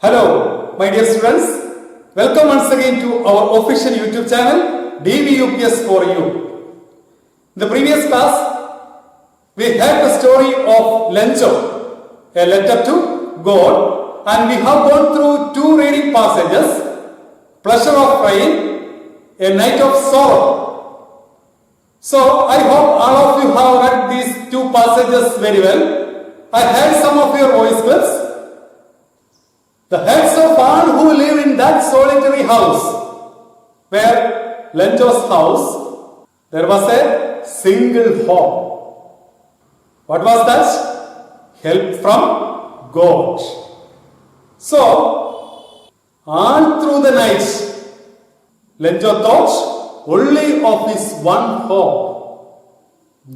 Hello, my dear students. Welcome once again to our official YouTube channel, DVUPS for you. In the previous class, we heard the story of Lencho, a letter to God, and we have gone through two reading passages, Pleasure of Rain, A Night of Sorrow. So, I hope all of you have read these two passages very well. I heard some of your voice clips. The heads of all who live in that solitary house, where Lencho's house, there was a single hope. What was that? Help from God. So, all through the night, Lencho thought only of his one hope,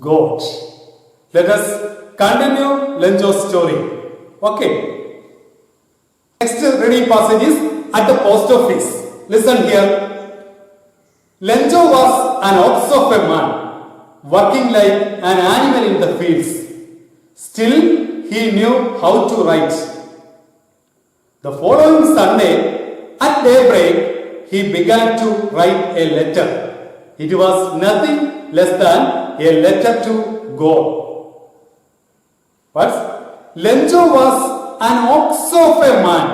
God. Let us continue Lencho's story. Okay. Next reading passage is at the post office. Listen here. Lencho was an ox of a man, working like an animal in the fields. Still, he knew how to write. The following Sunday, at daybreak, he began to write a letter. It was nothing less than a letter to God. What? Lencho was an ox of a man.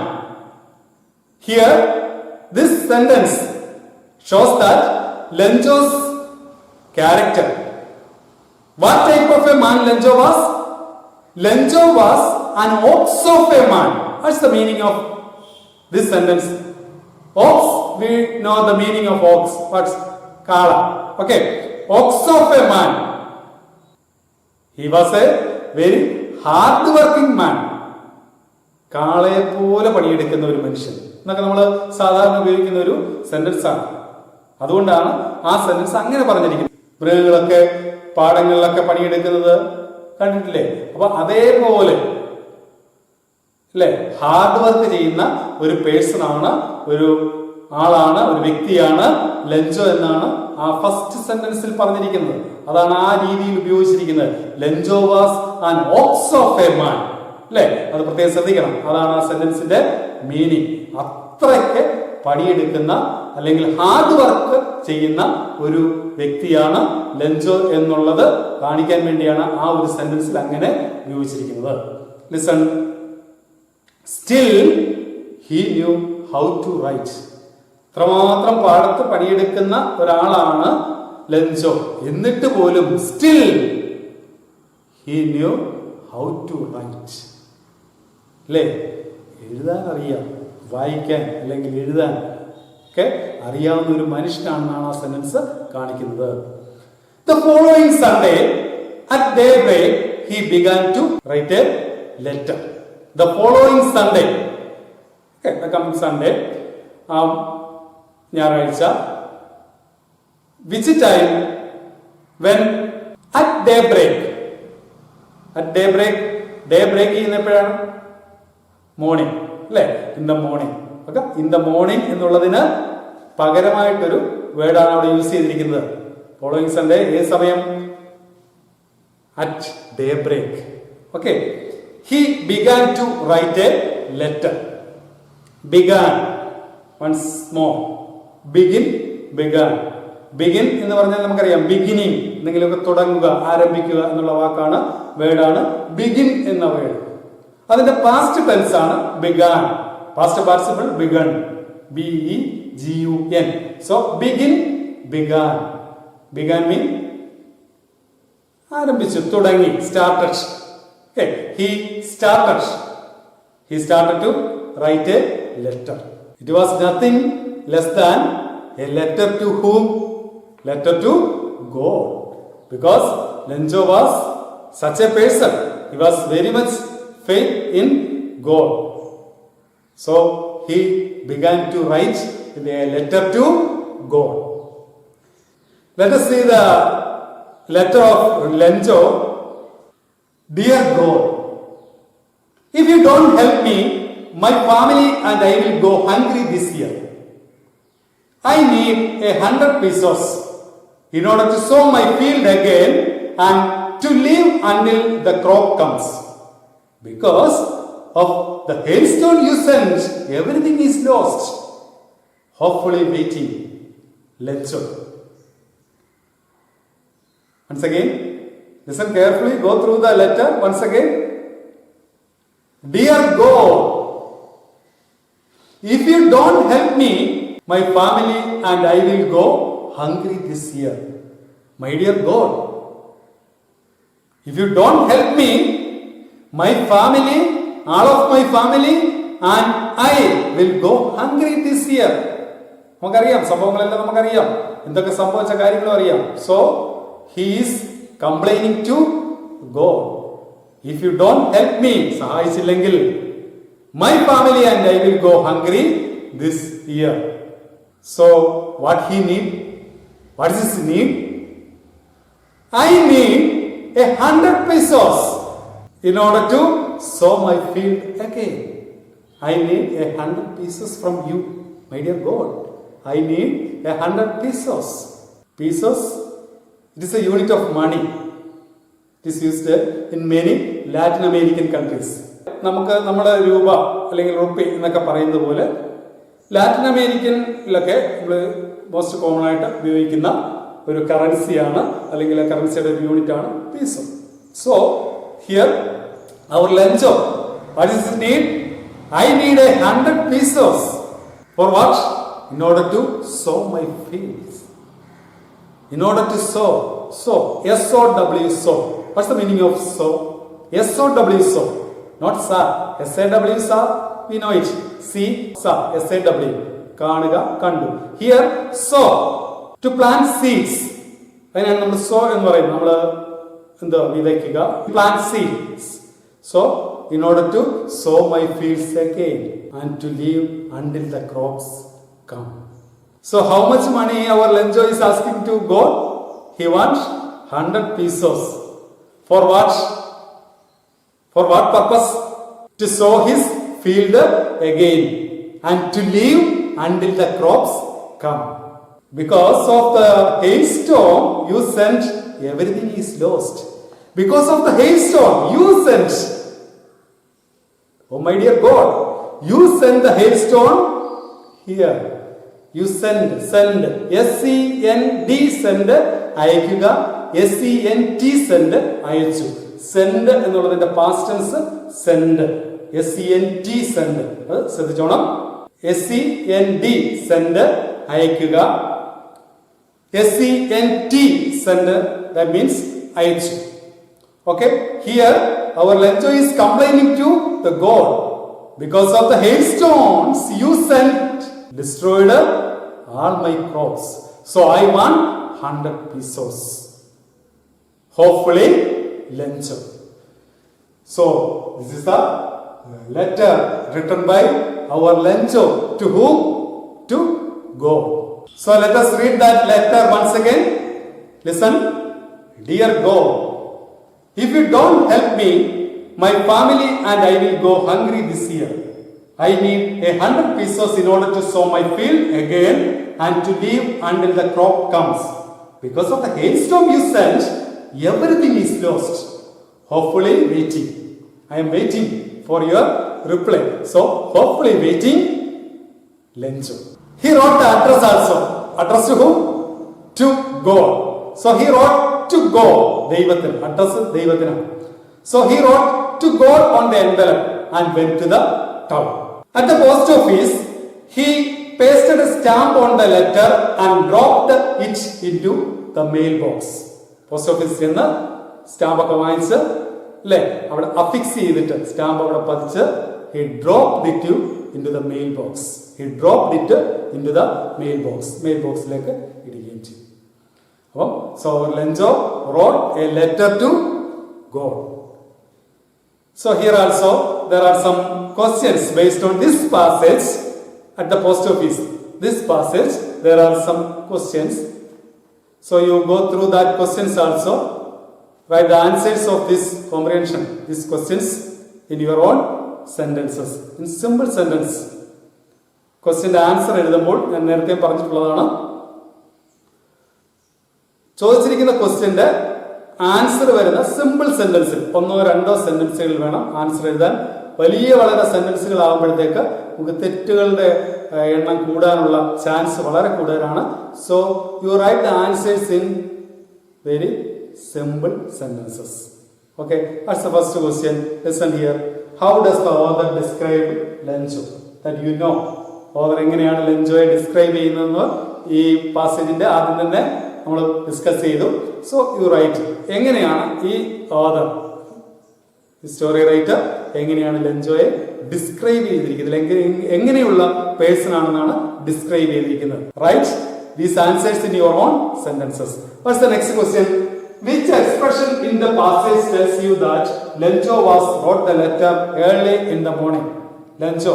Here, this sentence shows that Lencho's character. What type of a man Lencho was? Lencho was an ox of a man. What's the meaning of this sentence? Ox, we know the meaning of ox. What's Kala? Okay, ox of a man. He was a very hard-working man. കാളയെ പോലെ പണിയെടുക്കുന്ന ഒരു മനുഷ്യൻ എന്നൊക്കെ നമ്മൾ സാധാരണ ഉപയോഗിക്കുന്ന ഒരു സെന്റൻസ് ആണ്. അതുകൊണ്ടാണ് ആ സെന്റൻസ് അങ്ങനെ പറഞ്ഞിരിക്കുന്നത്. മൃഗങ്ങളൊക്കെ പാടങ്ങളിലൊക്കെ പണിയെടുക്കുന്നത് കണ്ടിട്ടില്ലേ? അപ്പൊ അതേപോലെ അല്ലെ, ഹാർഡ് വർക്ക് ചെയ്യുന്ന ഒരു പേഴ്സൺ ആണ്, ഒരു ആളാണ്, ഒരു വ്യക്തിയാണ് ലെഞ്ചോ എന്നാണ് ആ ഫസ്റ്റ് സെന്റൻസിൽ പറഞ്ഞിരിക്കുന്നത്. അതാണ് ആ രീതിയിൽ ഉപയോഗിച്ചിരിക്കുന്നത്. Lencho was an ox of a man. അല്ലെ, അത് പ്രത്യേകം ശ്രദ്ധിക്കണം. അതാണ് ആ സെന്റൻസിന്റെ മീനിങ്. അത്രയ്ക്ക് പണിയെടുക്കുന്ന അല്ലെങ്കിൽ ഹാർഡ് വർക്ക് ചെയ്യുന്ന ഒരു വ്യക്തിയാണ് ലെഞ്ചോ എന്നുള്ളത് കാണിക്കാൻ വേണ്ടിയാണ് ആ ഒരു സെന്റൻസിൽ അങ്ങനെ ഉപയോഗിച്ചിരിക്കുന്നത്. Listen. Still he knew how to write. ഇത്രമാത്രം പാടത്ത് പണിയെടുക്കുന്ന ഒരാളാണ് ലെഞ്ചോ. എന്നിട്ട് പോലും still he knew how to write. അല്ലേ, എഴുതാൻ അറിയാം, വായിക്കാൻ അല്ലെങ്കിൽ എഴുതാൻ ഒക്കെ അറിയാവുന്ന ഒരു മനുഷ്യനാണെന്നാണ് ആ സെന്റൻസ് കാണിക്കുന്നത്. The following Sunday at daybreak he began to write a letter. The following Sunday, okay, the coming Sunday, ഞായറാഴ്ച. Which time? When at daybreak. At daybreak, daybreak ചെയ്യുന്നപ്പോഴാണ് മോർണിംഗ് അല്ലെ, in the morning. Okay, in the morning എന്നുള്ളതിന് പകരമായിട്ടൊരു വേർഡാണ് അവിടെ use ചെയ്തിരിക്കുന്നത്. Following Sunday ഏത് സമയം? At day break. Okay, he began to write a letter. Began, once more. Begin, began. Begin എന്ന് പറഞ്ഞാൽ നമുക്കറിയാം ബിഗിനിങ്, എന്തെങ്കിലുമൊക്കെ തുടങ്ങുക, ആരംഭിക്കുക എന്നുള്ള വാക്കാണ്, വേർഡാണ് ബിഗിൻ എന്ന വേർഡ്. അതിന്റെ പാസ്റ്റ് ടെൻസ് ആണ് began. Past participle begun, BEGUN. So begin, began. Began mean ആരംഭിച്ചു, തുടങ്ങി, started. Okay, he started to write a letter. It was nothing less than a letter to whom? Letter to God. Because Lencho was such a person. He was very much faith in God. So he began to write a letter to God. Let us see the letter of Lencho. Dear God, if you don't help me, my family and I will go hungry this year. I need 100 pesos in order to sow my field again and to live until the crop comes. Because of the hailstone you sent, everything is lost. Hopefully waiting. Lencho. Once again, listen carefully, go through the letter once again. Dear God, if you don't help me, my family and I will go hungry this year. My dear God, if you don't help me, my family, all of my family and I will go hungry this year. നമുക്കറിയാം സംഭവങ്ങളെല്ലാം നമുക്കറിയാം എന്തൊക്കെ സംഭവിച്ച കാര്യങ്ങളും അറിയാം. So he is complaining to God. If you don't help me, സഹായിച്ചില്ലെങ്കിൽ my family and I will go hungry this year. So what he need? What is his need? I need 100 pesos in order to sow my field again. I need 100 pesos from you, my dear God. I need 100 pesos. Pesos, it is a unit of money. It is used in many Latin American countries. നമുക്ക് നമ്മുടെ രൂപ അല്ലെങ്കിൽ rupee എന്നൊക്കെ പറയുന്നത് പോലെ Latin അമേരിക്കനിലൊക്കെ നമ്മൾ most common ആയിട്ട് ഉപയോഗിക്കുന്ന ഒരു കറൻസിയാണ് അല്ലെങ്കിൽ കറൻസിയുടെ ഒരു യൂണിറ്റ് ആണ് peso. So here our Lencho, what is need? I need 100 pesos. For what? In order to sow my fields. In order to sow. Sow. S-O-W, sow. What's the meaning of sow? S-O-W, sow. Not sa. S-A-W, sa. We know it. See, sa. S-A-W. കാണുക, കണ്ടു. Here, sow. To plant seeds. അതിനാണ് നമ്മൾ sow എന്ന് പറയുന്നത്. നമ്മൾ എന്താ വിതയ്ക്കുക. Plant seeds. So, in order to sow my fields again and to live until the crops come. So, how much money our Lencho is asking to God? He wants 100 pesos. For what? For what purpose? To sow his field again and to live until the crops come. Because of the hailstorm you sent, everything is lost. Because of the hailstorm you sent. Oh my dear God, you send the hailstone here. You send, S-E-N-D, send, അയക്കുക, S-E-N-T, send, അയച്ചു. Send എന്നുള്ളതിന്റെ past tense send, S-E-N-T, send. അത് ശ്രദ്ധിച്ചോണം. S-E-N-D, send, അയക്കുക. S-E-N-T, send, that means അയച്ചു. Okay, here our Lencho is complaining to the God. Because of the hailstones you sent, destroyed all my crops. So I want 100 pesos. Hopefully, Lencho. So this is the letter written by our Lencho to whom? To God. So let us read that letter once again. Listen. Dear God, if you don't help me, my family and I will go hungry this year. I need 100 pesos in order to sow my field again and to live until the crop comes. Because of the hailstorm you sent, everything is lost. Hopefully waiting. I am waiting for your reply. So hopefully waiting, Lencho. He wrote the address also. Address to whom? To God. So he wrote to God. Deivathinu. Address Deivathinu. So he wrote to God on the envelope and went to the town. At the post office, he pasted a stamp on the letter and dropped it into the mailbox. Post office നിന്ന് stamp ഒക്കെ വാങ്ങിച്ച് അല്ലേ അവിടെ affix ചെയ്തിട്ട് stamp അവിടെ പതിച്ച് he dropped it into the mailbox. He dropped it into the mailbox. മെയിൽബോക്സിലേക്ക് ഇടുകയും ചെയ്തു. അപ്പം so Lencho wrote a letter to God. So here also there are some questions based on this passage at the post office. This passage there are some questions. So you go through that questions also. Write the answers of this comprehension. These questions in your own sentences. In simple sentence. Question answer എഴുതുമ്പോൾ ഞാൻ നേരത്തെ പറഞ്ഞിട്ടുള്ളതാണ്. ചോദിച്ചിരിക്കുന്ന ക്വസ്റ്റ്യന്റെ answer വരുന്ന simple സെന്റൻസിൽ ഒന്നോ രണ്ടോ സെന്റൻസുകളിൽ വേണം answer എഴുതാൻ. വലിയ വളരെ സെന്റൻസുകളാകുമ്പോഴത്തേക്ക് നമുക്ക് തെറ്റുകളുടെ എണ്ണം കൂടാനുള്ള ചാൻസ് വളരെ കൂടുതലാണ്. So you write the answers in very simple sentences. Okay, that's the first question. Listen here. How does the author describe Lencho? That you know. Author എങ്ങനെയാണ് ലെഞ്ചോയെ ഡിസ്ക്രൈബ് ചെയ്യുന്നതെന്ന് ഈ പാസേജിന്റെ ആദ്യം തന്നെ നമ്മൾ ഡിസ്കസ് ചെയ്തു. So you write. എങ്ങനെയാണ് ഈ author, story writer എങ്ങനെയാണ് ലെഞ്ചോയെ ഡിസ്ക്രൈബ് ചെയ്തിരിക്കുന്നത്, എങ്ങനെയുള്ള പേഴ്സൺ ആണെന്നാണ് ഡിസ്ക്രൈബ് ചെയ്തിരിക്കുന്നത്. Write these answers in your own sentences. What's the next question? Which expression in the passage tells you that Lencho wrote the letter early in the morning? Lencho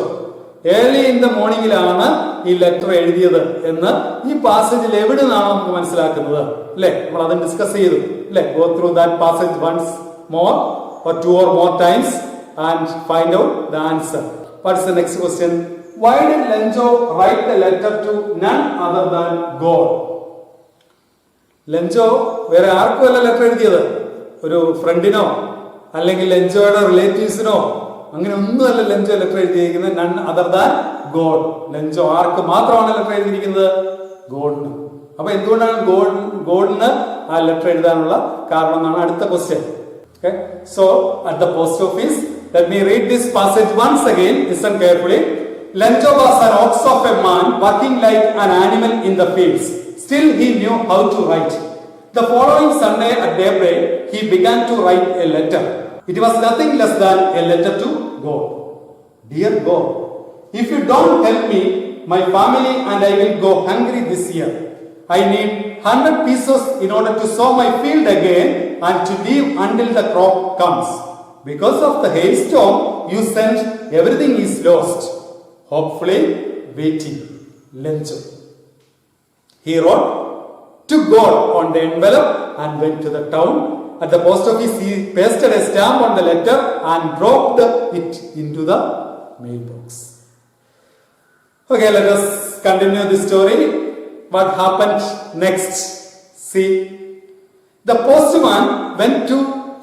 early in the morning ലാണ് ഈ letter എഴുതിയത് എന്ന് ഈ പാസേജിൽ എവിടെ നിന്നാണ് നമുക്ക് മനസ്സിലാക്കുന്നത്? അല്ലെ, നമ്മൾ അത് ഡിസ്കസ് ചെയ്തു. അല്ലെ, go through that passage once more or 2 or more times and find out the answer. What is the next question? Why did Lencho write the letter to none other than God? Lencho വേറെ ആർക്കുമല്ല letter എഴുതിയത്, ഒരു ഫ്രണ്ടിനോ അല്ലെങ്കിൽ ലെഞ്ചോയുടെ റിലേറ്റീവ്സിനോ അങ്ങനെ ഒന്നുമല്ല Lencho letter എഴുതിയിരിക്കുന്നത്. None other than God. Lencho ആർക്ക് മാത്രമാണ് ലെറ്റർ എഴുതിയിരിക്കുന്നത്? ഗോഡിന്. അപ്പൊ എന്തുകൊണ്ടാണ് ഗോഡിന് ആ ലെറ്റർ എഴുതാനുള്ള കാരണം എന്നാണ് അടുത്ത question. Okay, so at the post office, let me read this passage once again. Listen carefully. Lencho was an ox of a man working like an animal in the fields. Still he knew how to write. The following Sunday at daybreak, he began to write a letter. It was nothing less than a letter to God. Dear God, if you don't help me, my family and I will go hungry this year. I need 100 pesos in order to sow my field again and to leave until the crop comes. Because of the hailstorm you sent, everything is lost. Hopefully waiting. Lencho. He wrote to God on the envelope and went to the town. At the post office, he pasted a stamp on the letter and dropped it into the mailbox. Okay, let us continue the story. What happened next? See, the postman went to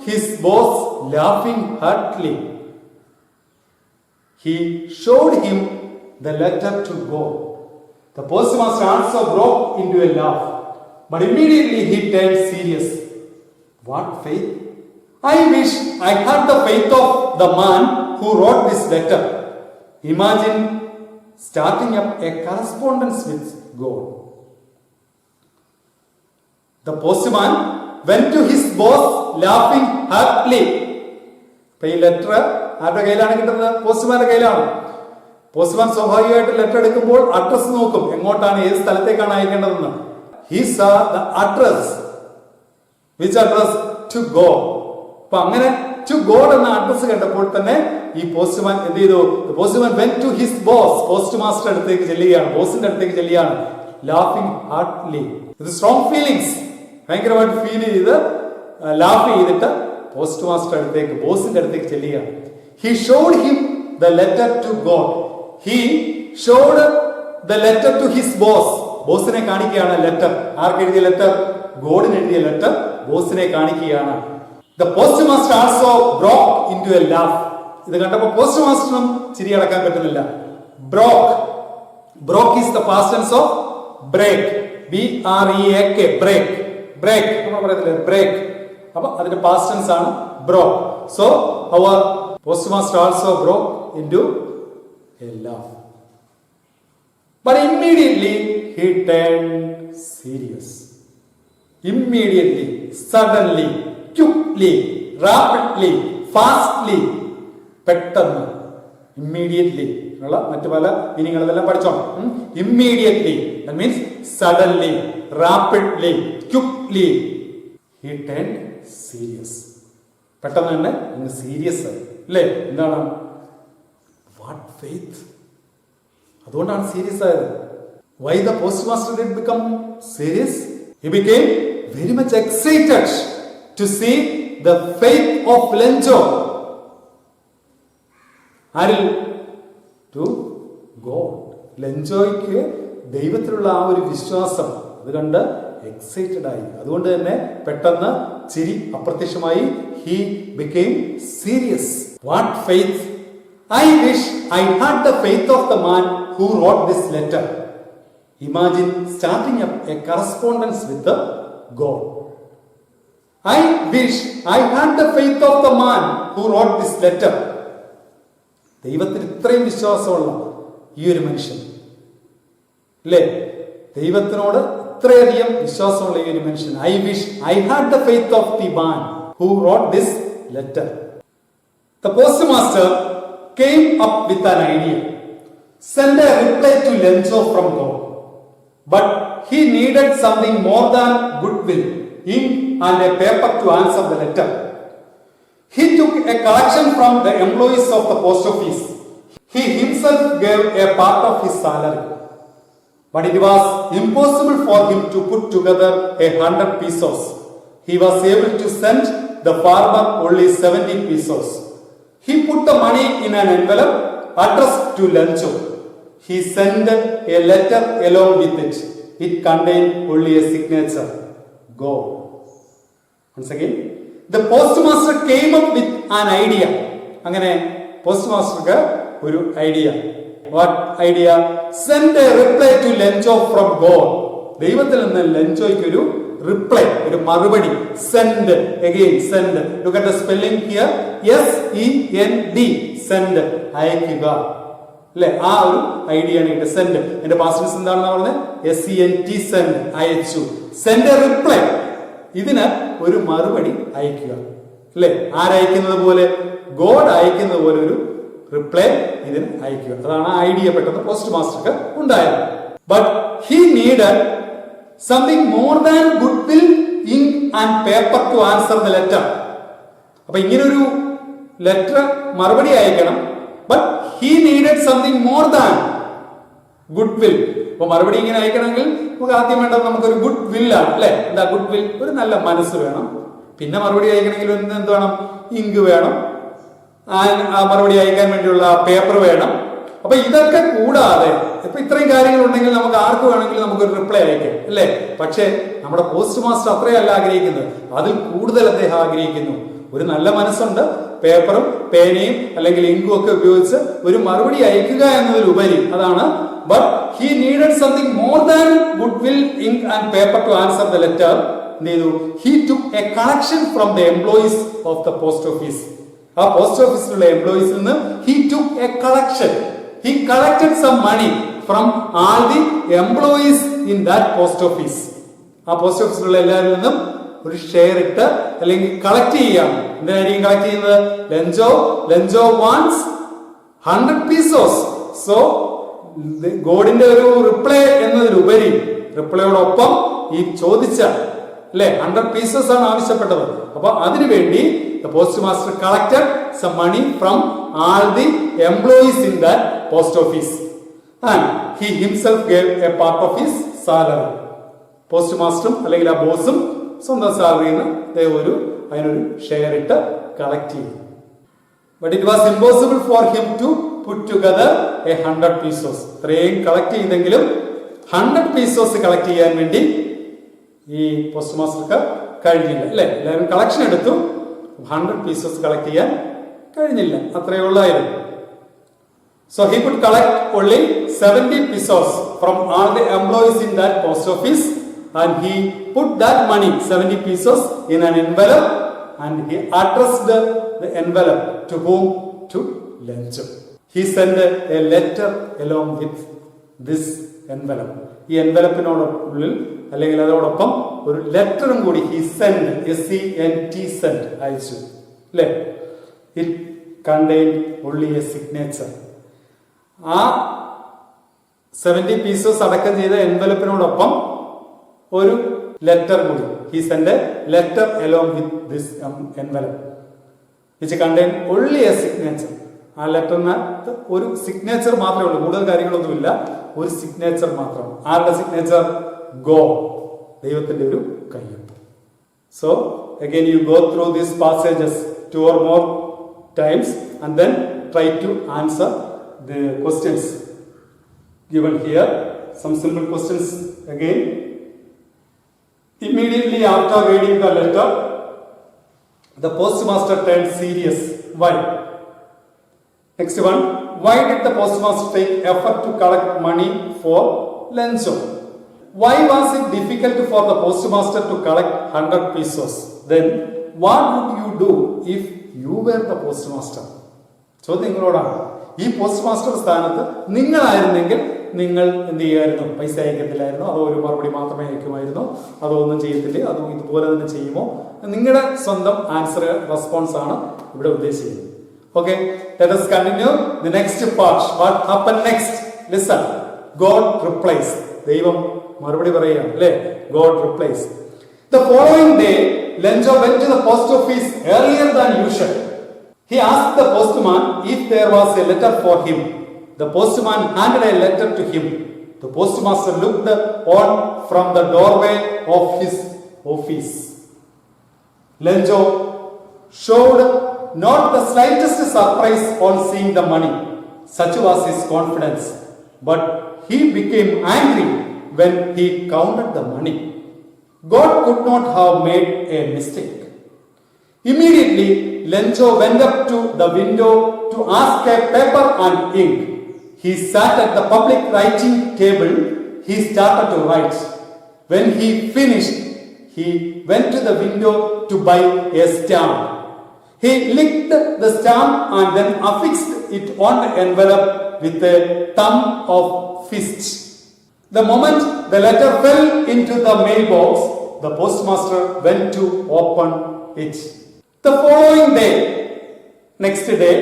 his boss laughing heartily. He showed him the letter to God. The postmaster also broke into a laugh, but immediately he turned serious. What faith? I wish I had the faith of the man who wrote this letter. Imagine starting up a correspondence with God. The postman went to his boss laughing heartily. ഈ letter ആരുടെ കയ്യിലാണ് കിട്ടുന്നത്? പോസ്റ്റ്മാന്റെ കയ്യിലാണ്. Postman സ്വാഭാവികമായിട്ട് letter എടുക്കുമ്പോൾ address നോക്കും, എങ്ങോട്ടാണ്, ഏത് സ്ഥലത്തേക്കാണ് അയക്കേണ്ടതെന്ന്. He saw the address. Which address? To God. അപ്പൊ അങ്ങനെ to God എന്ന അഡ്രസ് കണ്ടപ്പോൾ തന്നെ ഈ പോസ്റ്റ്മാൻ എന്ത് ചെയ്തു? The postman went to his boss. Post master അടുത്തേക്ക് ചെല്ലുകയാണ്, ബോസിന്റെ അടുത്തേക്ക് ചെല്ലുകയാണ്. Laughing heartily. With strong feelings. ഭയങ്കരമായിട്ട് ഫീൽ ചെയ്ത് ലാഫ് ചെയ്തിട്ട് പോസ്റ്റ് മാസ്റ്റർ അടുത്തേക്ക്, ബോസിന്റെ അടുത്തേക്ക് ചെല്ലുകയാണ്. He showed him the letter to God. He showed the letter to his boss. ബോസിനെ കാണിക്കുകയാണ് ലെറ്റർ. ആർക്ക് എഴുതിയ ലെറ്റർ? ഗോഡിന് എഴുതിയ ലെറ്റർ ബോസിനെ കാണിക്കുകയാണ്. The postmaster also broke into a laugh. ഇത് കണ്ടപ്പോൾ പോസ്റ്റ് മാസ്റ്ററിനും ചിരി അടക്കാൻ പറ്റുന്നില്ല. Broke is the past tense of break. B-R-E-A-K. break നമ്മൾ പറയത്തില്ലേ, ബ്രേക്ക്. അപ്പൊ അതിന്റെ പാസ്റ്റ് ടെൻസ് ആണ് broke. So our postmaster also broke into a laugh. But immediately he turned serious. Immediately, suddenly, quickly, rapidly, fastly. പെട്ടെന്ന്, immediately ഉള്ള മറ്റു പല മീനിങ്ങളെല്ലാം പഠിച്ചോണം. Immediately, that means suddenly, rapidly, quickly. He turned serious. പെട്ടെന്ന് തന്നെ അങ്ങ് serious ആയി. അല്ലേ? എന്താണ്? What faith. അതുകൊണ്ടാണ് സീരിയസ് ആയത്. Why the postmaster did become serious? He became very much excited to see the faith of Lencho. ആരിൽ? To God. ലെഞ്ചോയ്ക്ക് ദൈവത്തിലുള്ള ആ ഒരു വിശ്വാസം അത് കണ്ട് എക്സൈറ്റഡ് ആയി. അതുകൊണ്ട് തന്നെ പെട്ടെന്ന് ചിരി അപ്രത്യക്ഷമായി. He became serious. What faith? I wish I had the faith of the man who wrote this letter. Imagine starting up a correspondence with the God. I wish I had the faith of the man who wrote this letter. ദൈവത്തിന് ഇത്രയും വിശ്വാസമുള്ള ഈ ഒരു മനുഷ്യൻ അല്ലേ, ദൈവത്തിനോട് ഇത്രയധികം വിശ്വാസമുള്ള ഈ ഒരു മനുഷ്യൻ. I wish I had the faith of the man who wrote this letter. The postmaster came up with an idea. Send a reply to Lencho from God. But he needed something more than goodwill, ink and a paper to answer the letter. He took a collection from the employees of the post office. He himself gave a part of his salary. But it was impossible for him to put together 100 pesos. He was able to send the farmer only 70 pesos. He put the money in an envelope addressed to Lencho. He sent a letter along with it. It contained only a signature. Go. Once again, the postmaster came up with an idea. അങ്ങനെ പോസ്റ്റ്മാസ്റ്റർക്ക് ഒരു idea. What idea? Send a reply to Lencho from God. ദൈവത്തിൽ നിന്ന് ലെൻചോയ്ക്ക് ഒരു reply, ഒരു മറുപടി. Send, again send. Look at the spelling here. SEND, send, അയക്കുക അല്ലെ. ആ ഒരു ഐഡിയ ആണ് സെൻഡ്. എന്റെ പാസ്റ്റൻസ് എന്താണെന്ന് പറഞ്ഞത്? SENT, സെൻഡ്, അയച്ചു. സെൻഡ് എ റിപ്ലൈ, ഇതിന് ഒരു മറുപടി അയക്കുക അല്ലെ. ആരയക്കുന്നത് പോലെ? ഗോഡ് അയക്കുന്നത് പോലെ ഒരു റിപ്ലൈ ഇതിന് അയക്കുക. അതാണ് ആ ഐഡിയ പെട്ടെന്ന് പോസ്റ്റ് മാസ്റ്റർക്ക് ഉണ്ടായത്. But he needed something more than goodwill, ink and paper to answer the letter. അപ്പൊ ഇങ്ങനൊരു ലെറ്റർ മറുപടി അയക്കണം. But he needed something more than goodwill. അപ്പൊ മറുപടി ഇങ്ങനെ അയക്കണമെങ്കിൽ നമുക്ക് ആദ്യം വേണ്ടത് നമുക്കൊരു ഗുഡ് വില്ലാണ് അല്ലെ. എന്താ ഗുഡ് വിൽ? ഒരു നല്ല മനസ്സ് വേണം. പിന്നെ മറുപടി അയക്കണമെങ്കിൽ എന്ത് വേണം? ഇങ്ക് വേണം. ആ മറുപടി അയക്കാൻ വേണ്ടിയുള്ള പേപ്പർ വേണം. അപ്പൊ ഇതൊക്കെ കൂടാതെ ഇപ്പൊ ഇത്രയും കാര്യങ്ങൾ ഉണ്ടെങ്കിൽ നമുക്ക് ആർക്ക് വേണമെങ്കിലും നമുക്കൊരു റിപ്ലൈ അയക്കാം അല്ലെ. പക്ഷേ നമ്മുടെ പോസ്റ്റ് മാസ്റ്റർ അത്രയല്ല ആഗ്രഹിക്കുന്നത്, അതിൽ കൂടുതൽ അദ്ദേഹം ആഗ്രഹിക്കുന്നു. ഒരു നല്ല മനസ്സുണ്ട്, പേപ്പറും പേനയും അല്ലെങ്കിൽ ഇങ്കും ഒക്കെ ഉപയോഗിച്ച് ഒരു മറുപടി അയക്കുക എന്നതിലുപരി അതാണ്. But he needed something more than goodwill, ink and paper to answer the letter. എന്ത് ചെയ്തു? He took a collection from the employees of the post office. ആ പോസ്റ്റ് ഓഫീസിലുള്ള എംപ്ലോയീസിൽ നിന്ന് he took a collection. He collected some money from all the employees in that post office. ആ post ഓഫീസിലുള്ള എല്ലാവരിൽ നിന്നും ഒരു ഷെയർ ഇട്ട് അല്ലെങ്കിൽ കളക്ട് ചെയ്യാം. എന്തിനായിരിക്കും കളക്ട് ചെയ്യുന്നത്? ലെൻചോ വാണ്ട്സ് 100 pesos. സോ ഗോഡിന്റെ ഒരു റിപ്ലൈ എന്നതിലുപരി റിപ്ലൈയോടൊപ്പം ഈ ചോദിച്ച അല്ലെ 100 pieces ആണ് ആവശ്യപ്പെട്ടത്. അപ്പൊ അതിനുവേണ്ടി the postmaster collected some money from all the employees in that post office and he himself gave a part of his salary. Post മാസ്റ്ററും അല്ലെങ്കിൽ ആ ബോസും സ്വന്തം സാലറിയിൽ നിന്ന് അതിനൊരു ഷെയർ ഇട്ട് കളക്ട് ചെയ്തു. But it was impossible for him to put together 100 pesos. ഇത്രയും കളക്ട് ചെയ്തെങ്കിലും 100 pesos കളക്ട് ചെയ്യാൻ വേണ്ടി ഈ പോസ്റ്റ് മാസ്റ്റർക്ക് കഴിഞ്ഞില്ല അല്ലെ. എല്ലാവരും കളക്ഷൻ എടുത്തു, 100 pesos കളക്ട് ചെയ്യാൻ കഴിഞ്ഞില്ല, അത്രയേ ഉള്ളായിരുന്നു. So he could collect only 70 pesos from all the employees in that post office and he put that money 70 pesos in an envelope and he addressed the envelope to whom? To Lencho. He sent a letter along with this envelope. ഈ envelope-നോടുള്ളിൽ അല്ലെങ്കിൽ അതോടൊപ്പം ഒരു ലെറ്ററും കൂടി he sent, SENT, sent, അയച്ചു അല്ലേ. It contained only a signature. ആ 70 pieces അടക്കം ചെയ്ത എൻവലപ്പിനോടൊപ്പം ഒരു ലെറ്റർ കൂടി. He sent a letter along with this envelope which contained only a signature. ആ ലെറ്ററിനകത്ത് ഒരു സിഗ്നേച്ചർ മാത്രമേ ഉള്ളൂ, കൂടുതൽ കാര്യങ്ങളൊന്നുമില്ല, ഒരു സിഗ്നേച്ചർ മാത്രം. ആരുടെ സിഗ്നേച്ചർ? ഗോ, ദൈവത്തിന്റെ ഒരു കയ്യൊപ്പ്. So again you go through these passages 2 or more times and then try to answer the questions given here. Some simple questions again. Immediately after reading the letter, the postmaster turned serious. Why? Next one. Why did the postmaster take effort to collect money for Lencho? Why was it difficult for the postmaster to collect 100 pesos? Then what would you do if you were the postmaster? ചോദ്യം നിങ്ങളോടാണ്. ഈ postmaster സ്ഥാനത്ത് നിങ്ങളായിരുന്നെങ്കിൽ നിങ്ങൾ എന്ത് ചെയ്യുമായിരുന്നു? പൈസ അയക്കത്തില്ലായിരുന്നു? അതോ ഒരു മറുപടി മാത്രമേ അയക്കുമായിരുന്നു? അതോ ഒന്നും ചെയ്യത്തില്ലേ? അതോ ഇതുപോലെ തന്നെ ചെയ്യുമോ? നിങ്ങളുടെ സ്വന്തം ആൻസർ റെസ്പോൺസ് ആണ് ഇവിടെ ഉദ്ദേശിക്കുന്നത്. Okay, let us continue the next part. What happened next? Listen. God replies. ദൈവം മറുപടി പറയുകയാണ് അല്ലേ? God replies. The following day, Lencho went to the post office earlier than usual. He asked the postman if there was a letter for him. The postman handed a letter to him. The postmaster looked on from the doorway of his office. Lencho showed not the slightest surprise on seeing the money. Such was his confidence. But he became angry when he counted the money. God could not have made a mistake. Immediately, Lencho went up to the window to ask a paper and ink. He sat at the public writing table. He started to write. When he finished, he went to the window to buy a stamp. He licked the stamp and then affixed it on the envelope with a thumb of fist. The moment the letter fell into the mailbox, the postmaster went to open it. The following day, next day,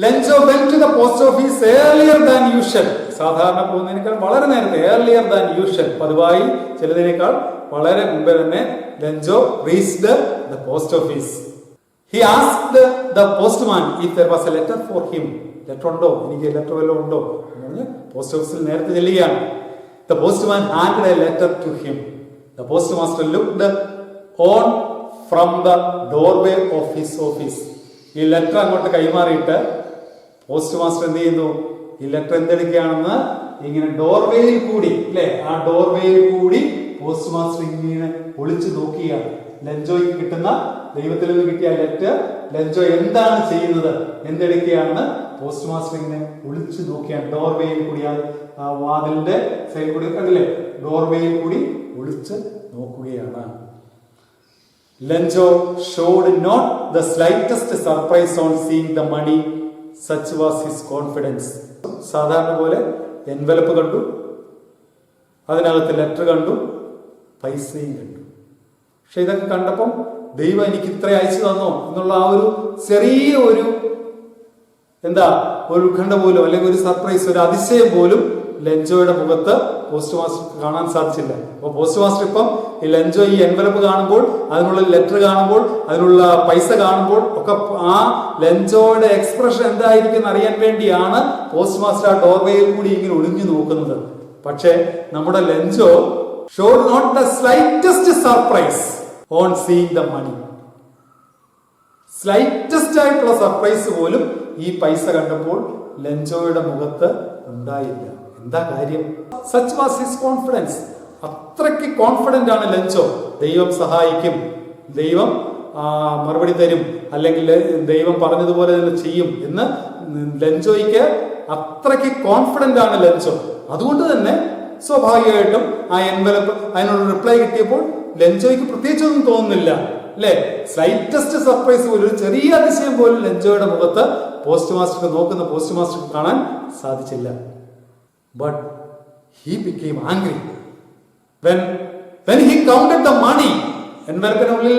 Lencho went to the post office earlier than usual. സാധാരണ പോകുന്നതിനേക്കാൾ വളരെ നേരത്തെ, earlier than usual, പതിവായി ചിലതിനേക്കാൾ വളരെ മുമ്പേ തന്നെ Lencho reached the post office. He asked the postman if there was a letter for him. Letter ഉണ്ടോ? എനിക്ക് letter വല്ലതും ഉണ്ടോ? പോസ്റ്റ് ഓഫീസിൽ നേരത്തെ ചെല്ലുകയാണ്. The postman handed a letter to him. The postmaster looked on from the doorway of his office. ഈ letter അങ്ങോട്ട് കൈമാറിയിട്ട് post master എന്ത് ചെയ്യുന്നു? ഈ ലെറ്റർ എന്തെടുക്കുകയാണെന്ന് ഇങ്ങനെ ഡോർവേയിൽ കൂടി, അല്ലെ, ആ ഡോർവേയിൽ കൂടി പോസ്റ്റ് മാസ്റ്റർ ഇങ്ങനെ ഒളിച്ചു നോക്കുകയാണ്. ലെഞ്ചോയ്ക്ക് കിട്ടുന്ന, ദൈവത്തിൽ നിന്ന് കിട്ടിയ ലെറ്റർ ലെഞ്ചോ എന്താണ് ചെയ്യുന്നത്, എന്തെടുക്കുകയാണെന്ന് പോസ്റ്റ് മാസ്റ്റർ ഇങ്ങനെ ഒളിച്ചു നോക്കിയാണ്. ഡോർവേയിൽ കൂടി, ആ വാതിലിന്റെ സൈഡിൽ കൂടി കണ്ടില്ലേ, ഡോർവേയിൽ കൂടി ഒളിച്ച് നോക്കുകയാണ്. Lencho showed not the slightest surprise on seeing the money. Such was his confidence. സാധാരണ പോലെ എൻവലപ്പ് കണ്ടു, അതിനകത്ത് ലെറ്റർ കണ്ടു, പൈസയും കണ്ടു. പക്ഷെ ഇതൊക്കെ കണ്ടപ്പം ദൈവം എനിക്ക് ഇത്ര അയച്ചു തന്നോ എന്നുള്ള ആ ഒരു ചെറിയ ഒരു ഒരു ഉത്കണ്ഠ പോലും, അല്ലെങ്കിൽ ഒരു സർപ്രൈസ്, ഒരു അതിശയം പോലും ലെഞ്ചോയുടെ മുഖത്ത് പോസ്റ്റ് മാസ്റ്റർക്ക് കാണാൻ സാധിച്ചില്ല. അപ്പോൾ പോസ്റ്റ് മാസ്റ്റർ ഇപ്പം ഈ ലെഞ്ചോ ഈ എൻവലപ്പ് കാണുമ്പോൾ, അതിനുള്ള ലെറ്റർ കാണുമ്പോൾ, അതിനുള്ള പൈസ കാണുമ്പോൾ ഒക്കെ ആ ലെഞ്ചോയുടെ എക്സ്പ്രഷൻ എന്തായിരിക്കും അറിയാൻ വേണ്ടിയാണ് പോസ്റ്റ് മാസ്റ്റർ ആ ഡോർവേയിൽ കൂടി ഇങ്ങനെ ഒളിഞ്ഞു നോക്കുന്നത്. പക്ഷേ നമ്മുടെ Lencho showed not the slightest surprise on seeing the money. Slightest ആയിട്ടുള്ള സർപ്രൈസ് പോലും ഈ പൈസ കണ്ടപ്പോൾ ലെഞ്ചോയുടെ മുഖത്ത് ഉണ്ടായില്ല. എന്താ കാര്യം? Such was his confidence. അത്രയ്ക്ക് കോൺഫിഡന്റ് ആണ് ലെഞ്ചോ. ദൈവം സഹായിക്കും, ദൈവം മറുപടി തരും, അല്ലെങ്കിൽ ദൈവം പറഞ്ഞതുപോലെ തന്നെ ചെയ്യും എന്ന് ലെഞ്ചോയ്ക്ക് അത്രയ്ക്ക് കോൺഫിഡന്റ് ആണ് ലെഞ്ചോ. അതുകൊണ്ട് തന്നെ സ്വാഭാവികമായിട്ടും ആ എൻവലപ്പ്, അതിനുള്ള റിപ്ലൈ കിട്ടിയപ്പോൾ ലെഞ്ചോയ്ക്ക് പ്രത്യേകിച്ചൊന്നും തോന്നുന്നില്ല, അല്ലെ? സ്ലൈറ്റസ്റ്റ് സർപ്രൈസ് പോലും, ഒരു ചെറിയ അതിശയം പോലും ലെഞ്ചോയുടെ മുഖത്ത് പോസ്റ്റ് മാസ്റ്റർക്ക്, നോക്കുന്ന പോസ്റ്റ് മാസ്റ്റർക്ക് കാണാൻ സാധിച്ചില്ല. But he became angry when he counted the money. എൻവലപ്പിനുള്ളിൽ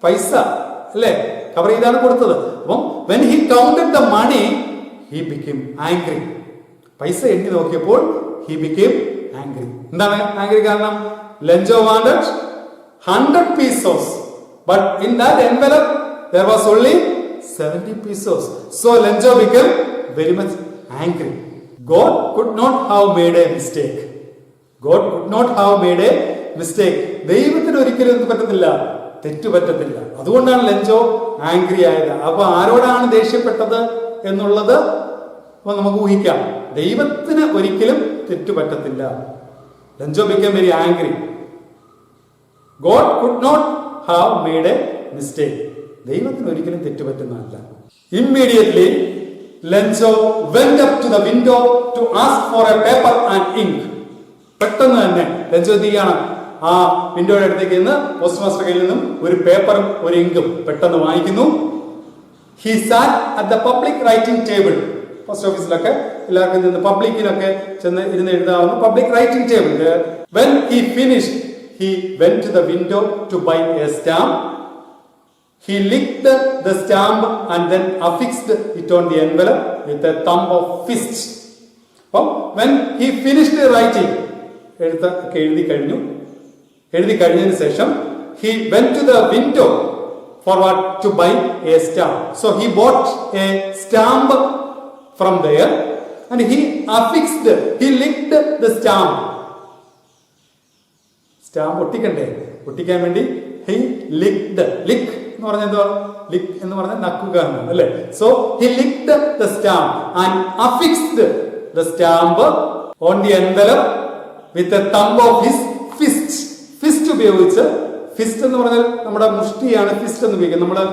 പൈസ, അല്ലെ, കവർ ചെയ്താണ് കൊടുത്തത്. അപ്പം when he counted the money, he became angry. പൈസ എണ്ണി നോക്കിയപ്പോൾ he became angry. എന്താണ് ആംഗ്രി കാരണം? Lencho wanted 100 pesos, but in that envelope there was only 70 pesos. So Lencho became very much angry. God could not have made a mistake. God could not have made a mistake. ദൈവത്തിന് ഒരിക്കലും എന്ത് പറ്റത്തില്ല? തെറ്റു പറ്റത്തില്ല. അതുകൊണ്ടാണ് Lencho angry ആയത്. അപ്പൊ ആരോടാണ് ദേഷ്യപ്പെട്ടത് എന്നുള്ളത് നമുക്ക് ഊഹിക്കാം. ദൈവത്തിന് ഒരിക്കലും തെറ്റു പറ്റത്തില്ല. Lencho became very angry. God could not have made a mistake. ദൈവത്തിന് ഒരിക്കലും തെറ്റു പറ്റുന്നതല്ല. Immediately Lencho went up to the window to ask for a paper and ink. പെട്ടെന്ന് തന്നെ ലെഞ്ചോ എന്ത് ചെയ്യാണ്? ആ വിൻഡോയുടെ അടുത്തേക്ക് നിന്ന് പോസ്റ്റ് മാസ്റ്റർ കയ്യിൽ നിന്നും ഒരു പേപ്പറും ഒരു ഇങ്കും പെട്ടെന്ന് വാങ്ങിക്കുന്നു. He sat at the public writing table. Post ഓഫീസിലൊക്കെ എല്ലാവർക്കും ചെന്ന് പബ്ലിക്കിലൊക്കെ ചെന്ന് ഇരുന്ന് എഴുതാവുന്ന public writing table. When he finished, he went to the window to buy a stamp. He licked the stamp and then affixed it on the envelope with a thumb of fist. When he finished writing, എഴുതി കഴിഞ്ഞതിന് ശേഷം he went to the window for what? To buy a stamp. So he bought a stamp from there and he licked the stamp. Stamp ഒട്ടിക്കാൻ വേണ്ടി he licked. Lick എന്ന് പറഞ്ഞാൽ എന്താ? Lick എന്ന് പറഞ്ഞാൽ നക്കുക എന്നാണ് അല്ലേ? So he licked the stamp and affixed the stamp on the envelope with a thumb of his fist. Fist ഉപയോഗിച്ച്, ഫിസ്റ്റ് എന്ന് പറഞ്ഞാൽ നമ്മുടെ മുഷ്ടിയാണ് ഫിസ്റ്റ് എന്ന് ഉപയോഗിക്കുന്നത്. നമ്മുടെ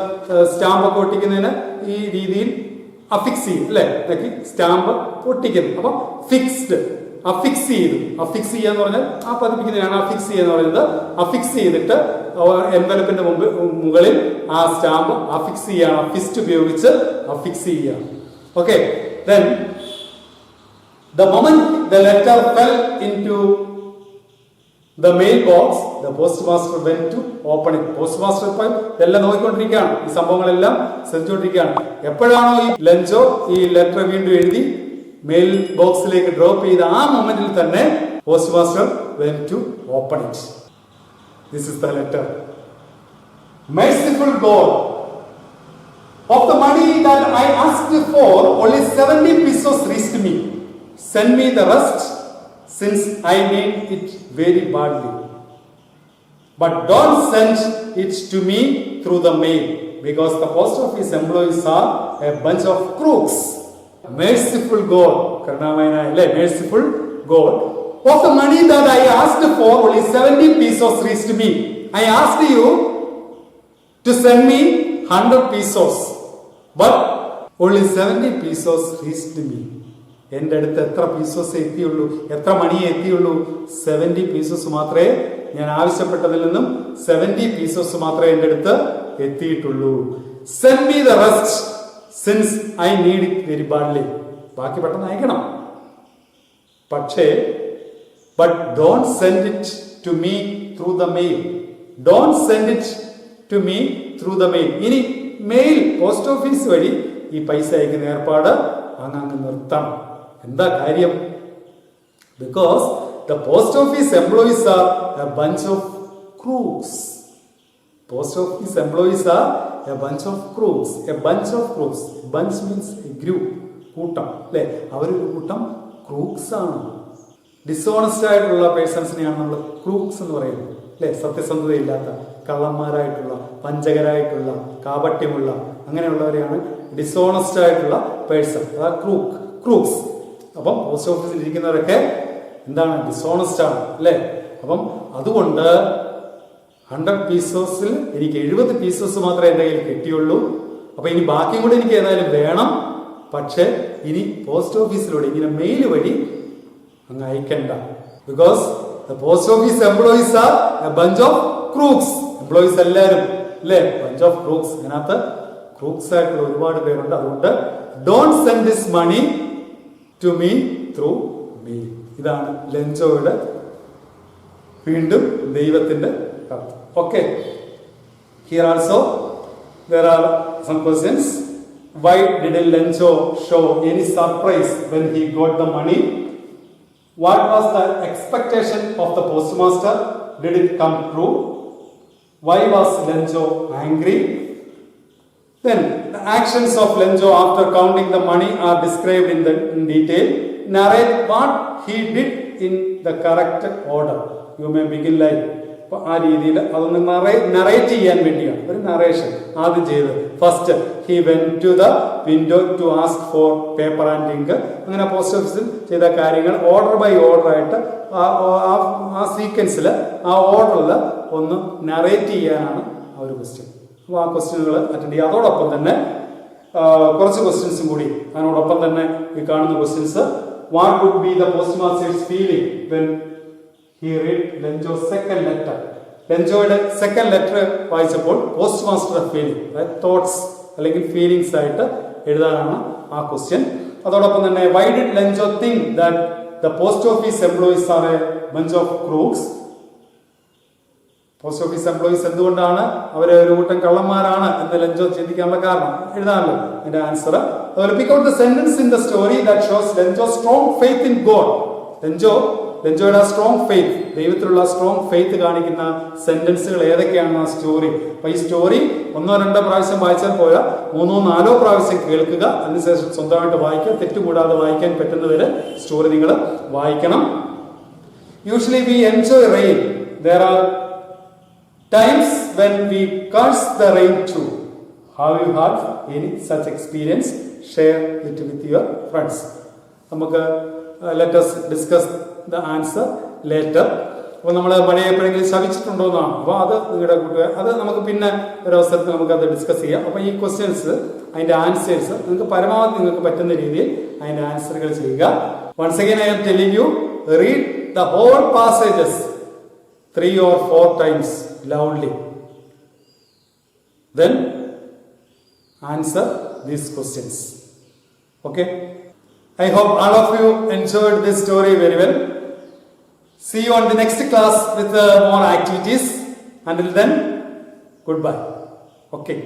സ്റ്റാമ്പ് ഒക്കെ ഒട്ടിക്കുന്നതിന് ഈ രീതിയിൽ അഫിക്സ് ചെയ്യും അല്ലെ? സ്റ്റാമ്പ് ഒട്ടിക്കുന്നു. അപ്പൊ ഫിക്സ്ഡ്, അഫിക്സ് ചെയ്യാന്ന് പറഞ്ഞാൽ ആ പതിപ്പിക്കുന്നതിനാണ് അഫിക്സ് ചെയ്യുക എന്ന് പറയുന്നത്. അഫിക്സ് ചെയ്തിട്ട് എൻവലപ്പിന്റെ മുകളിൽ ആ സ്റ്റാമ്പ് അഫിക്സ് ചെയ്യാണ്. ഫിസ്റ്റ് ഉപയോഗിച്ച് അഫിക്സ് ചെയ്യുക. Okay, then the moment the letter fell into the mailbox, the postmaster went to open it. Postmaster ഇപ്പോൾ ഇതെല്ലാം നോക്കിക്കൊണ്ടിരിക്കുകയാണ്, ഈ സംഭവങ്ങളെല്ലാം ശ്രദ്ധിച്ചുകൊണ്ടിരിക്കുകയാണ്. എപ്പോഴാണോ ഈ ലഞ്ചോ ഈ ലെറ്റർ വീണ്ടും എഴുതി മെയിൽ ബോക്സിലേക്ക് ഡ്രോപ്പ് ചെയ്ത ആ മൊമെന്റിൽ തന്നെ postmaster went to open it. This is the letter. Merciful God, of the money that I asked for, only 70 pesos reached me. Send me the rest, since I need it very badly. But don't send it to me through the mail, because the post office employees are a bunch of crooks. Merciful God, merciful God, of the money that I asked for, only 70 pesos reached me. I asked you to send me 100 pesos, but only 70 pesos reached me. എൻ്റെ അടുത്ത് എത്ര pieces എത്തിയുള്ളൂ? എത്ര മണിയെ എത്തിയുള്ളൂ? 70 pieces മാത്രമേ ഞാൻ ആവശ്യപ്പെട്ടതിൽ നിന്നും 70 pieces മാത്രമേ എൻ്റെ അടുത്ത് എത്തിയിട്ടുള്ളൂ. Send me the rest, since I need it very badly. ബാക്കി പെട്ടെന്ന് അയക്കണം. പക്ഷേ but don't send it to me through the mail. Don't send it to me through the mail. ഇനി മെയിൽ പോസ്റ്റ് ഓഫീസ് വഴി ഈ പൈസ അയക്കുന്ന ഏർപ്പാട് അങ്ങ് നിർത്തണം. എന്താ കാര്യം? Because the post office employees are a bunch of crooks. Post office employees are a bunch of crooks. A bunch of crooks. Bunch means a group. കൂട്ടം അല്ലെ? അവരൊരു കൂട്ടം ക്രൂക്സ് ആണ്. ഡിസോണസ്റ്റ് ആയിട്ടുള്ള പേഴ്സൺസിനെയാണ് നമ്മൾ ക്രൂക്സ് എന്ന് പറയുന്നത് അല്ലെ? സത്യസന്ധതയില്ലാത്ത, കള്ളന്മാരായിട്ടുള്ള, വഞ്ചകരായിട്ടുള്ള, കാപട്യമുള്ള അങ്ങനെയുള്ളവരെയാണ് ഡിസോണസ്റ്റ് ആയിട്ടുള്ള പേഴ്സൺ, അതാ ക്രൂക്സ്. അപ്പം പോസ്റ്റ് ഓഫീസിൽ ഇരിക്കുന്നവരൊക്കെ എന്താണ്? ഡിസോണസ്റ്റ് ആണ് അല്ലെ? അപ്പം അതുകൊണ്ട് 100 പീസസിൽ എനിക്ക് 70 പീസസ് മാത്രമേ എൻ്റെ കയ്യിൽ കിട്ടിയുള്ളൂ. അപ്പൊ ഇനി ബാക്കിയും കൂടെ എനിക്ക് ഏതായാലും വേണം. പക്ഷെ ഇനി പോസ്റ്റ് ഓഫീസിലൂടെ ഇങ്ങനെ മെയിൽ വഴി അങ്ങ് അയക്കണ്ട. Because the post office employees are a bunch of crooks. Employees എല്ലാവരും അല്ലെ? Bunch of crooks. അതിനകത്ത് ക്രൂക്സ് ആയിട്ടുള്ള ഒരുപാട് പേരുണ്ട്. അതുകൊണ്ട് don't send this money to me through me. ഇതാണ് ലെഞ്ചോയുടെ വീണ്ടും ദൈവത്തിന്റെ കത്ത്. Okay, here also there are some questions. Why didn't Lencho show any surprise when he got the money? What was the expectation of the postmaster? Did it come true? Why was Lencho angry? Then the actions of Lencho after counting the money are described in detail. Narrate what he did in the correct order. You may begin like. അപ്പോൾ ആ രീതിയിൽ അതൊന്ന് narrate ചെയ്യാൻ വേണ്ടിയാണ് ഒരു narration ആദ്യം ചെയ്തത്. First he went to the window to ask for paper and ink. അങ്ങനെ പോസ്റ്റ് ഓഫീസിൽ ചെയ്ത കാര്യങ്ങൾ ഓർഡർ ബൈ ഓർഡർ ആയിട്ട് ആ സീക്വൻസിൽ ആ ഓർഡറിൽ ഒന്ന് നറേറ്റ് ചെയ്യാനാണ് ആ ഒരു ക്വസ്റ്റ്യൻ. അപ്പോൾ ആ ക്വസ്റ്റ്യനുകൾ അറ്റൻഡ് ചെയ്യുക. അതോടൊപ്പം തന്നെ കുറച്ച് ക്വസ്റ്റ്യൻസും കൂടി അതിനോടൊപ്പം തന്നെ ഈ കാണുന്ന questions. What would be the postmaster's feeling when he read Lencho's second letter? ലെഞ്ചോയുടെ സെക്കൻഡ് ലെറ്റർ വായിച്ചപ്പോൾ പോസ്റ്റ് മാസ്റ്റർ ഫീലിംഗ്, തോട്ട്സ് അല്ലെങ്കിൽ ഫീലിംഗ്സ് ആയിട്ട് എഴുതാനാണ് ആ ക്വസ്റ്റ്യൻ. അതോടൊപ്പം തന്നെ why did Lencho think that the post office employees are a bunch of crooks? Post office employees എന്തുകൊണ്ടാണ് അവരെ ഒരു കൂട്ടം കള്ളന്മാരാണ് എന്ന് ലെഞ്ചോ ചിന്തിക്കാനുള്ള കാരണം എഴുതാമല്ലോ അതിന്റെ ആൻസർ. അതുപോലെ pick out the sentence in the story that shows Lencho strong faith in God. ലെഞ്ചോയുടെ സ്ട്രോങ് ഫെയ്ത്ത്, ദൈവത്തിലുള്ള സ്ട്രോങ് ഫെയ്ത്ത് കാണിക്കുന്ന സെന്റൻസുകൾ ഏതൊക്കെയാണ് ആ സ്റ്റോറി. അപ്പൊ ഈ സ്റ്റോറി 1-2 പ്രാവശ്യം വായിച്ചാൽ പോരാ, 3-4 പ്രാവശ്യം കേൾക്കുക, അതിനുശേഷം സ്വന്തമായിട്ട് വായിക്കുക. തെറ്റുകൂടാതെ വായിക്കാൻ പറ്റുന്നവര് സ്റ്റോറി നിങ്ങൾ വായിക്കണം. Usually we enjoy rain. There are times when we curse the rain too. Have you had any such experience? Share it with your friends. നമുക്ക് let us discuss the answer later. അപ്പോൾ നമ്മൾ മഴ എപ്പോഴെങ്കിലും ശവിച്ചിട്ടുണ്ടോ എന്നാണ്. അപ്പോൾ അത് നിങ്ങളുടെ കൂട്ടുകാർ, അത് നമുക്ക് പിന്നെ ഒരു അവസരത്തിൽ നമുക്കത് ഡിസ്കസ് ചെയ്യാം. അപ്പോൾ ഈ ക്വസ്റ്റ്യൻസ് അതിൻ്റെ ആൻസേഴ്സ് നിങ്ങൾക്ക് പരമാവധി നിങ്ങൾക്ക് പറ്റുന്ന രീതിയിൽ അതിൻ്റെ ആൻസറുകൾ ചെയ്യുക. Once again I am telling you, read the whole passages 3 or 4 times loudly. Then answer these questions. Okay? I hope all of you enjoyed this story very well. See you on the next class with more activities. Until then, goodbye. Okay.